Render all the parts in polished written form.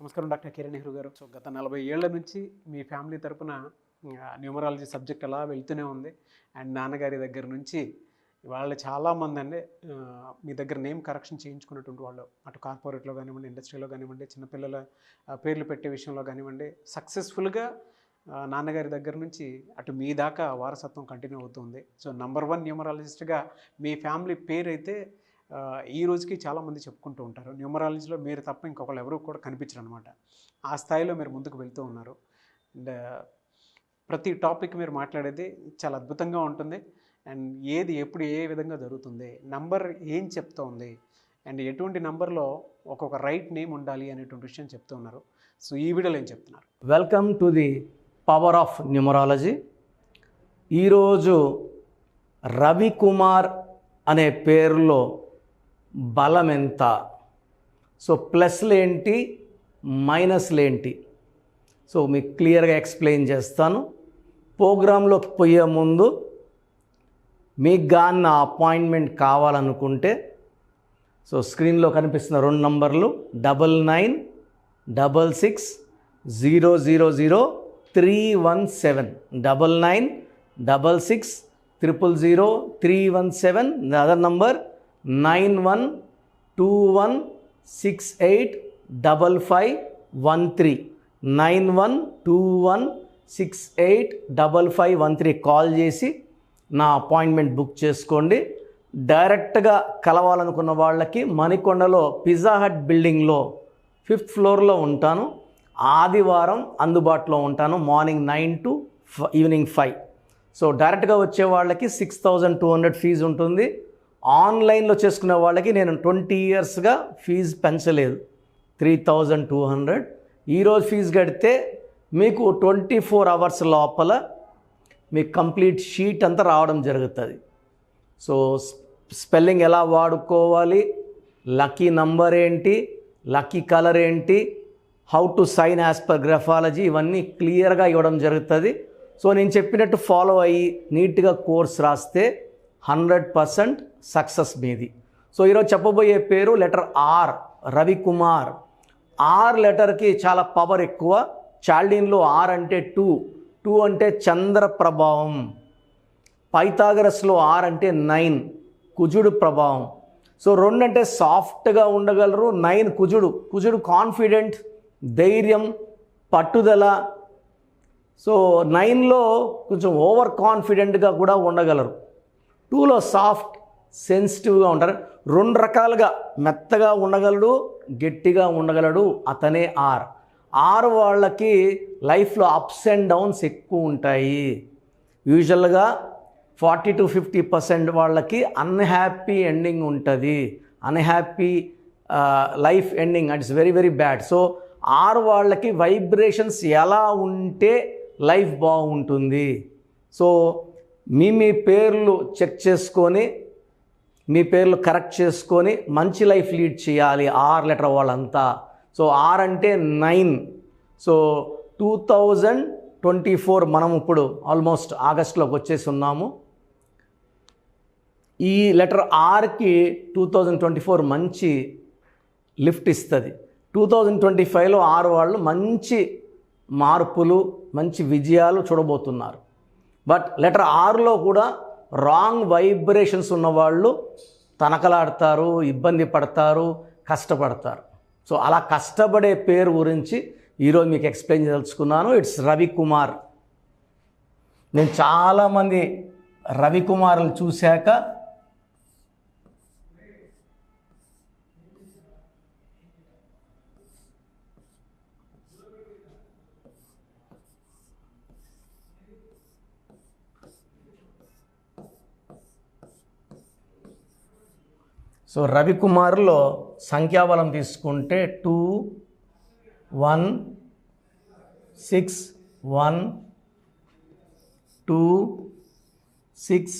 నమస్కారం డాక్టర్ కిరణ్ నెహ్రూ గారు. సో గత 40 ఏళ్ల నుంచి మీ ఫ్యామిలీ తరపున న్యూమరాలజీ సబ్జెక్ట్ అలా వెళ్తూనే ఉంది. అండ్ నాన్నగారి దగ్గర నుంచి వాళ్ళు చాలామంది అండి మీ దగ్గర నేమ్ కరెక్షన్ చేయించుకున్నటువంటి వాళ్ళు, అటు కార్పొరేట్లో కానివ్వండి, ఇండస్ట్రీలో కానివ్వండి, చిన్నపిల్లల పేర్లు పెట్టే విషయంలో కానివ్వండి, సక్సెస్ఫుల్గా నాన్నగారి దగ్గర నుంచి అటు మీ దాకా వారసత్వం కంటిన్యూ అవుతుంది. సో నంబర్ 1 న్యూమరాలజిస్ట్గా మీ ఫ్యామిలీ పేరు అయితే ఈ రోజుకి చాలామంది చెప్పుకుంటూ ఉంటారు. న్యూమరాలజీలో మీరు తప్ప ఇంకొకళ్ళు ఎవరు కూడా కనిపించరు అనమాట. ఆ స్థాయిలో మీరు ముందుకు వెళ్తూ ఉన్నారు. అండ్ ప్రతి టాపిక్ మీరు మాట్లాడేది చాలా అద్భుతంగా ఉంటుంది. అండ్ ఏది ఎప్పుడు ఏ విధంగా జరుగుతుంది, నంబర్ ఏం చెప్తోంది, అండ్ ఎటువంటి నంబర్లో ఒక్కొక్క రైట్ నేమ్ ఉండాలి అనేటువంటి విషయం చెప్తూ ఉన్నారు. సో ఈ వీడియోలో ఏం చెప్తున్నారు? Welcome to the power of numerology. ఈరోజు రవికుమార్ అనే పేరులో బలం ఎంత, సో ప్లస్లు ఏంటి మైనస్లు ఏంటి, సో మీకు క్లియర్గా ఎక్స్ప్లెయిన్ చేస్తాను. ప్రోగ్రాంలోకి పోయే ముందు మీకు కానీ నా అపాయింట్మెంట్ కావాలనుకుంటే సో స్క్రీన్లో కనిపిస్తున్న 2 నంబర్లు 9966000317 9966000317. The other number 9121685513 9121685513 కాల్ చేసి నా అపాయింట్మెంట్ బుక్ చేసుకోండి. డైరెక్ట్గా కలవాలనుకున్న వాళ్ళకి మణికొండలో పిజ్జా హట్ బిల్డింగ్లో 5th ఫ్లోర్లో ఉంటాను. ఆదివారం అందుబాటులో ఉంటాను, మార్నింగ్ 9 to ఈవినింగ్ 5. సో డైరెక్ట్గా వచ్చే వాళ్ళకి 6200 ఫీజు ఉంటుంది. ఆన్లైన్లో చేసుకునే వాళ్ళకి నేను 20 ఇయర్స్గా ఫీజు పెంచలేదు, 3200. ఈరోజు ఫీజు కడితే మీకు 24 అవర్స్ లోపల మీకు కంప్లీట్ షీట్ అంతా రావడం జరుగుతుంది. సో స్పెల్లింగ్ ఎలా వాడుకోవాలి, లక్కీ నంబర్ ఏంటి, లక్కీ కలర్ ఏంటి, how to sign as per graphology, ఇవన్నీ క్లియర్గా ఇవ్వడం జరుగుతుంది. సో నేను చెప్పినట్టు ఫాలో అయ్యి నీట్గా కోర్స్ రాస్తే 100% సక్సెస్ మీది. సో ఈరోజు చెప్పబోయే పేరు లెటర్ ఆర్, రవికుమార్. ఆర్ లెటర్కి చాలా పవర్ ఎక్కువ. చాల్డీన్లో ఆర్ అంటే 2 అంటే చంద్ర ప్రభావం. పైథాగరస్లో ఆర్ అంటే 9, కుజుడు ప్రభావం. సో 2 అంటే సాఫ్ట్గా ఉండగలరు, 9 కుజుడు కాన్ఫిడెంట్, ధైర్యం, పట్టుదల. సో 9లో కొంచెం ఓవర్ కాన్ఫిడెంట్గా కూడా ఉండగలరు. 2లో సాఫ్ట్, సెన్సిటివ్గా ఉంటారు. 2 రకాలుగా మెత్తగా ఉండగలడు, గట్టిగా ఉండగలడు, అతనే ఆర్ వాళ్ళకి లైఫ్లో అప్స్ అండ్ డౌన్స్ ఎక్కువ ఉంటాయి. యూజువల్గా 40 to 50% వాళ్ళకి అన్హ్యాపీ ఎండింగ్ ఉంటుంది. Unhappy life ending, it's very very bad. So or వాళ్ళకి వైబ్రేషన్స్ ఎలా ఉంటే లైఫ్ బాగుంటుంది. సో మీ పేర్లు చెక్ చేసుకొని మీ పేర్లు కరెక్ట్ చేసుకొని మంచి లైఫ్ లీడ్ చేయాలి ఆర్ లెటర్ వాళ్ళంతా. సో ఆర్ అంటే 9. సో 2024 మనం ఇప్పుడు ఆల్మోస్ట్ ఆగస్టులోకి వచ్చేసి ఉన్నాము. ఈ లెటర్ ఆర్కి 2024 మంచి లిఫ్ట్ ఇస్తుంది. 2025లో ఆర్ వాళ్ళు మంచి మార్పులు, మంచి విజయాలు చూడబోతున్నారు. బట్ లెటర్ ఆర్లో కూడా రాంగ్ వైబ్రేషన్స్ ఉన్నవాళ్ళు తనకలాడతారు, ఇబ్బంది పడతారు, కష్టపడతారు. సో అలా కష్టపడే పేరు గురించి ఈరోజు మీకు ఎక్స్ప్లెయిన్ చేయదలుచుకున్నాను. ఇట్స్ రవికుమార్. నేను చాలామంది రవికుమార్లు చూశాక సో రవికుమార్లో సంఖ్యాబలం తీసుకుంటే 2 1 6 1 2 6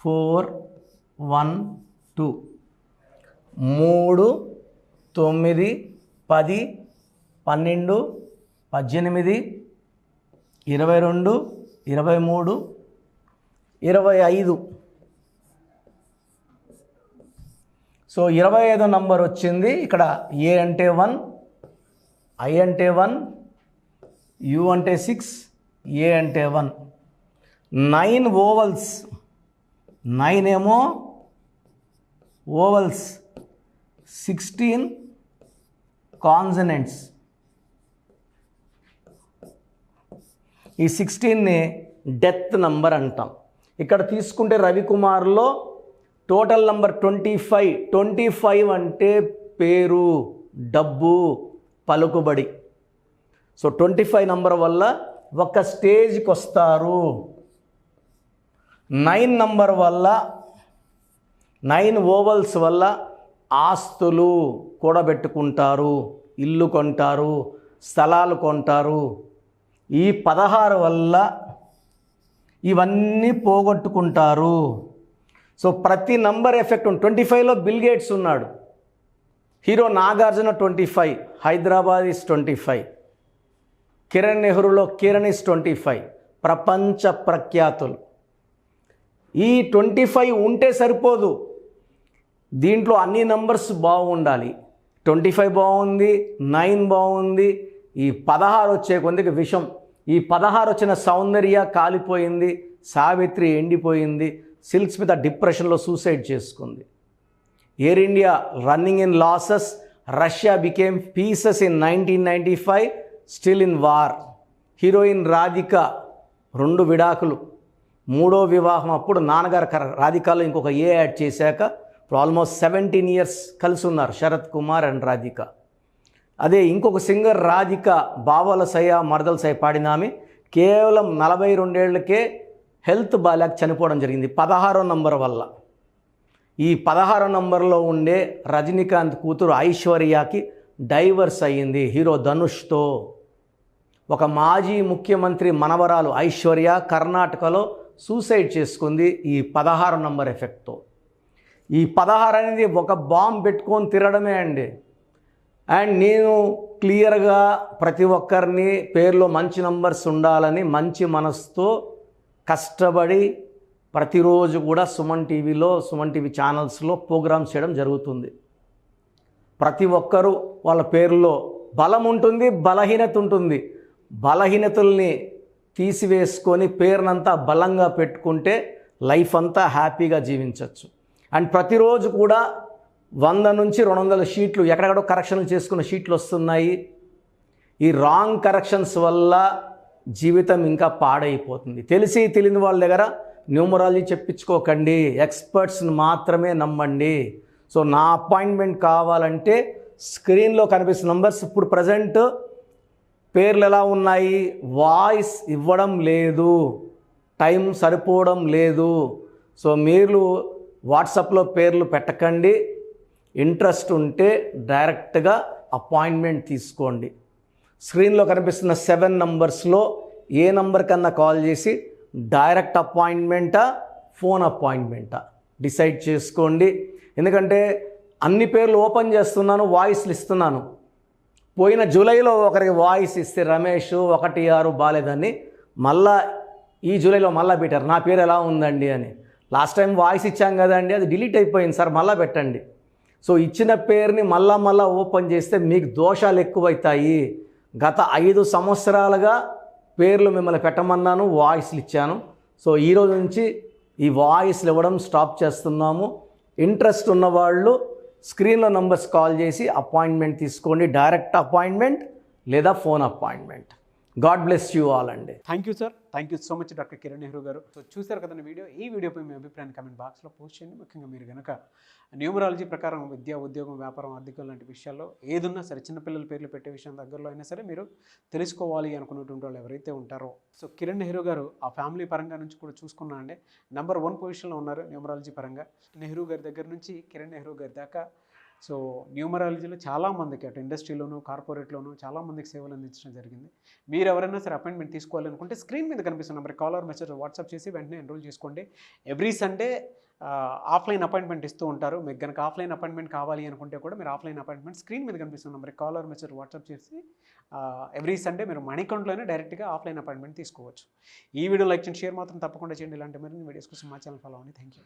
4 1 2 3 9 10 12 18 22 23 25. సో 25వ నంబర్ వచ్చింది. ఇక్కడ ఏ అంటే 1, ఐ అంటే 1, యు అంటే 6, ఏ అంటే 1. 9 ఓవల్స్, 9 ఏమో ఓవల్స్, 16 కాన్సనెంట్స్. ఈ 16ని డెత్ నంబర్ అంటాం. ఇక్కడ తీసుకుంటే రవికుమార్లో టోటల్ నంబర్ 25. 25 అంటే పేరు, డబ్బు, పలుకుబడి. సో 25 నంబర్ వల్ల ఒక స్టేజ్కి వస్తారు. 9 నంబర్ వల్ల, 9 ఓవల్స్ వల్ల ఆస్తులు కూడబెట్టుకుంటారు, ఇల్లు కొంటారు, స్థలాలు కొంటారు. ఈ 16 వల్ల ఇవన్నీ పోగొట్టుకుంటారు. సో ప్రతి నంబర్ ఎఫెక్ట్ 25లో బిల్ గేట్స్ ఉన్నాడు, హీరో నాగార్జున 25, హైదరాబాద్ ఇస్ 25, కిరణ్ నెహ్రూలో కిరణ్ ఇస్ 25, ప్రపంచ ప్రఖ్యాతులు. ఈ 25 ఉంటే సరిపోదు, దీంట్లో అన్ని నంబర్స్ బాగుండాలి. 25 బాగుంది, 9 బాగుంది, ఈ 16 వచ్చే కొందికి విషం. ఈ 16 వచ్చిన సౌందర్య కాలిపోయింది, సావిత్రి ఎండిపోయింది, సిల్క్ స్మిత డిప్రెషన్లో సూసైడ్ చేసుకుంది. Air India running in losses, Russia became pieces in 1995, still in war. Heroine Radhika 2 విడాకులు, 3వ వివాహం. అప్పుడు నాన్నగారు రాధికలో ఇంకొక ఏ యాడ్ చేశాక ఇప్పుడు ఆల్మోస్ట్ 17 ఇయర్స్ కలిసి ఉన్నారు శరత్ కుమార్ అండ్ రాధిక. అదే ఇంకొక సింగర్ రాధిక, బావల సయ మరదల సయ పాడిన ఆమె కేవలం 42 ఏళ్లకే హెల్త్ బాలేక చనిపోవడం జరిగింది 16వ నంబర్ వల్ల. ఈ 16వ నంబర్లో ఉండే రజనీకాంత్ కూతురు ఐశ్వర్యకి డైవర్స్ అయ్యింది హీరో ధనుష్తో. ఒక మాజీ ముఖ్యమంత్రి మనవరాలు ఐశ్వర్య కర్ణాటకలో సూసైడ్ చేసుకుంది ఈ 16 నంబర్ ఎఫెక్ట్తో. ఈ 16 అనేది ఒక బాంబ్ పెట్టుకొని తిరగడమే అండి. అండ్ నేను క్లియర్గా ప్రతి ఒక్కరిని పేర్లో మంచి నంబర్స్ ఉండాలని మంచి మనసుతో కష్టపడి ప్రతిరోజు కూడా సుమన్ టీవీ ఛానల్స్లో ప్రోగ్రామ్స్ చేయడం జరుగుతుంది. ప్రతి ఒక్కరూ వాళ్ళ పేరులో బలం ఉంటుంది, బలహీనత ఉంటుంది. బలహీనతల్ని తీసివేసుకొని పేరునంతా బలంగా పెట్టుకుంటే లైఫ్ అంతా హ్యాపీగా జీవించవచ్చు. అండ్ ప్రతిరోజు కూడా 100 నుంచి 200 షీట్లు ఎక్కడెక్కడో కరెక్షన్లు చేసుకున్న షీట్లు వస్తున్నాయి. ఈ రాంగ్ కరెక్షన్స్ వల్ల జీవితం ఇంకా పాడైపోతుంది. తెలిసి తెలియని వాళ్ళ దగ్గర న్యూమరాలజీ చెప్పించుకోకండి, ఎక్స్పర్ట్స్ని మాత్రమే నమ్మండి. సో నా అపాయింట్మెంట్ కావాలంటే స్క్రీన్లో కనిపిస్తున్న నంబర్స్, ఇప్పుడు ప్రజెంట్ పేర్లు ఎలా ఉన్నాయి, వాయిస్ ఇవ్వడం లేదు, టైం సరిపోవడం లేదు. సో మీరు వాట్సాప్లో పేర్లు పెట్టకండి. ఇంట్రెస్ట్ ఉంటే డైరెక్ట్గా అపాయింట్మెంట్ తీసుకోండి. స్క్రీన్లో కనిపిస్తున్న 7 నంబర్స్లో ఏ నంబర్ కన్నా కాల్ చేసి డైరెక్ట్ అపాయింట్మెంటా, ఫోన్ అపాయింట్మెంటా డిసైడ్ చేసుకోండి. ఎందుకంటే అన్ని పేర్లు ఓపెన్ చేస్తున్నాను, వాయిస్లు ఇస్తున్నాను. పోయిన జూలైలో ఒకరికి వాయిస్ ఇస్తే రమేష్ 1-6 బాలేదని మళ్ళా ఈ జూలైలో మళ్ళీ పెట్టారు, నా పేరు ఎలా ఉందండి అని. లాస్ట్ టైం వాయిస్ ఇచ్చాం కదండి, అది డిలీట్ అయిపోయింది సార్, మళ్ళీ పెట్టండి. సో ఇచ్చిన పేరుని మళ్ళా ఓపెన్ చేస్తే మీకు దోషాలు ఎక్కువవుతాయి. గత 5 సంవత్సరాలుగా పేర్లు మిమ్మల్ని పెట్టమన్నాను, వాయిస్లు ఇచ్చాను. సో ఈరోజు నుంచి ఈ వాయిస్లు ఇవ్వడం స్టాప్ చేస్తున్నాము. ఇంట్రెస్ట్ ఉన్నవాళ్ళు స్క్రీన్లో నంబర్స్ కాల్ చేసి అపాయింట్మెంట్ తీసుకోండి, డైరెక్ట్ అపాయింట్మెంట్ లేదా phone appointment. God bless you all అండి. Thank you sir, thank you so much doctor Kiran Nehru గారు. సో చూశారు కదండి వీడియో. ఈ వీడియోపై మీ అభిప్రాయాన్ని కామెంట్ బాక్స్లో పోస్ట్ చేయండి. ముఖ్యంగా మీరు కనుక న్యూమరాలజీ ప్రకారం విద్య, ఉద్యోగం, వ్యాపారం, ఆర్థికం లాంటి విషయాల్లో ఏదున్నా సరే, చిన్నపిల్లల పేర్లు పెట్టే విషయం దగ్గరలో అయినా సరే మీరు తెలుసుకోవాలి అనుకున్నటువంటి వాళ్ళు ఎవరైతే ఉంటారో, సో కిరణ్ నెహ్రూ గారు ఆ ఫ్యామిలీ పరంగా నుంచి కూడా చూసుకున్నా అండి నెంబర్ 1 పొజిషన్లో ఉన్నారు న్యూమరాలజీ పరంగా. నెహ్రూ గారి దగ్గర నుంచి కిరణ్ నెహ్రూ గారి దాకా సో న్యూమరాలజీలో చాలామందికి అటు ఇండస్ట్రీలోను, కార్పొరేట్లోను చాలామందికి సేవలు అందించడం జరిగింది. మీరు ఎవరైనా సరే అపాయింట్మెంట్ తీసుకోవాలనుకుంటే స్క్రీన్ మీద కనిపిస్తున్న number call or message WhatsApp చేసి వెంటనే ఎన్రోల్ చేసుకోండి. ఎవ్రీ సండే ఆఫ్లైన్ అపాయింట్మెంట్ ఇస్తూ ఉంటారు. మీకు కనుక ఆఫ్లైన్ అపాయింట్మెంట్ కావాలి అనుకుంటే కూడా మీరు ఆఫ్లైన్ అపాయింట్మెంట్ స్క్రీన్ మీద కనిపిస్తున్న number call or message WhatsApp చేసి ఎవ్రీ సండే మీరు మణికంట్లోనే డైరెక్ట్గా ఆఫ్లైన్ అపాయింట్మెంట్ తీసుకోవచ్చు. ఈ వీడియో లైక్ చేయండి, షేర్ మాత్రం తప్పకుండా చేయండి. ఇలాంటి మరిన్ని వీడియోస్ కోసం మా ఛానల్ ఫాలో అవ్వండి. Thank you.